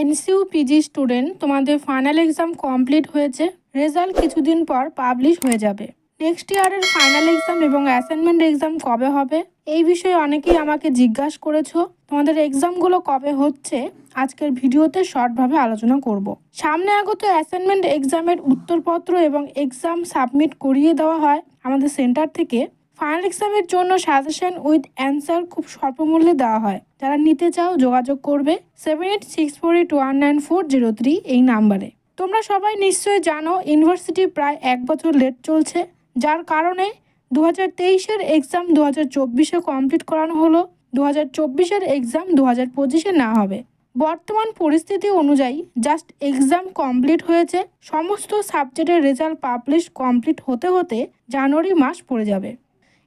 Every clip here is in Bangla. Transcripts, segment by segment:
এনসিইউ পিজি স্টুডেন্ট, তোমাদের ফাইনাল এক্সাম কমপ্লিট হয়েছে। রেজাল্ট কিছুদিন পর পাবলিশ হয়ে যাবে। নেক্সট ইয়ারের ফাইনাল এক্সাম এবং অ্যাসাইনমেন্ট এক্সাম কবে হবে, এই বিষয়ে অনেকেই আমাকে জিজ্ঞাসা করেছো। তোমাদের এক্সামগুলো কবে হচ্ছে আজকের ভিডিওতে শর্টভাবে আলোচনা করব। সামনে আগত অ্যাসাইনমেন্ট এক্সামের উত্তরপত্র এবং এক্সাম সাবমিট করিয়ে দেওয়া হয় আমাদের সেন্টার থেকে। ফাইনাল এক্সামের জন্য সাজেশন উইথ অ্যান্সার খুব স্বল্প মূল্যে দেওয়া হয়। যারা নিতে চাও যোগাযোগ করবে 7864819403 এই নাম্বারে। তোমরা সবাই নিশ্চয়ই জানো ইউনিভার্সিটি প্রায় 1 বছর লেট চলছে, যার কারণে 2023-এর এক্সাম 2024-এ কমপ্লিট করানো হলো। 2024-এর এক্সাম 2025-এ না হবে। বর্তমান পরিস্থিতি অনুযায়ী জাস্ট এক্সাম কমপ্লিট হয়েছে, সমস্ত সাবজেক্টের রেজাল্ট পাবলিশ কমপ্লিট হতে হতে জানুয়ারি মাস পড়ে যাবে।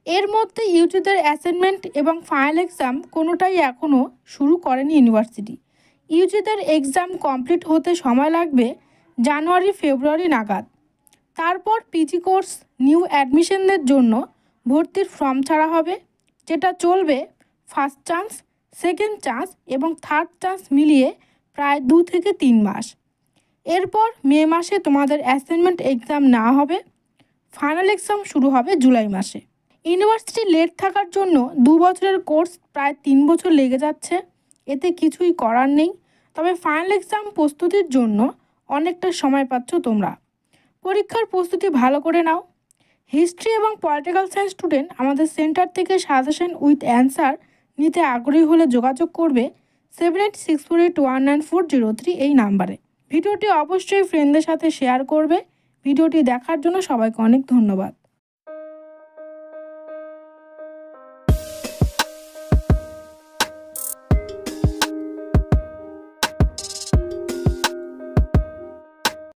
এর মধ্যে ইউজিদের অ্যাসাইনমেন্ট এবং ফাইনাল এক্সাম কোনোটাই এখনও শুরু করেনি ইউনিভার্সিটি। ইউজিদের এক্সাম কমপ্লিট হতে সময় লাগবে জানুয়ারি ফেব্রুয়ারি নাগাদ। তারপর পিজি কোর্স নিউ অ্যাডমিশনদের জন্য ভর্তির ফর্ম ছাড়া হবে, যেটা চলবে ফার্স্ট চান্স, সেকেন্ড চান্স এবং থার্ড চান্স মিলিয়ে প্রায় 2 থেকে 3 মাস। এরপর মে মাসে তোমাদের অ্যাসাইনমেন্ট এক্সাম না হবে, ফাইনাল এক্সাম শুরু হবে জুলাই মাসে। ইউনিভার্সিটি লেট থাকার জন্য 2 বছরের কোর্স প্রায় 3 বছর লেগে যাচ্ছে। এতে কিছুই করার নেই, তবে ফাইনাল এক্সাম প্রস্তুতির জন্য অনেকটা সময় পাচ্ছ তোমরা। পরীক্ষার প্রস্তুতি ভালো করে নাও। হিস্ট্রি এবং পলিটিক্যাল সায়েন্স স্টুডেন্ট আমাদের সেন্টার থেকে সাজেশন উইথ অ্যান্সার নিতে আগ্রহী হলে যোগাযোগ করবে 7864819403 এই নাম্বারে। ভিডিওটি অবশ্যই ফ্রেন্ডদের সাথে শেয়ার করবে। ভিডিওটি দেখার জন্য সবাইকে অনেক ধন্যবাদ।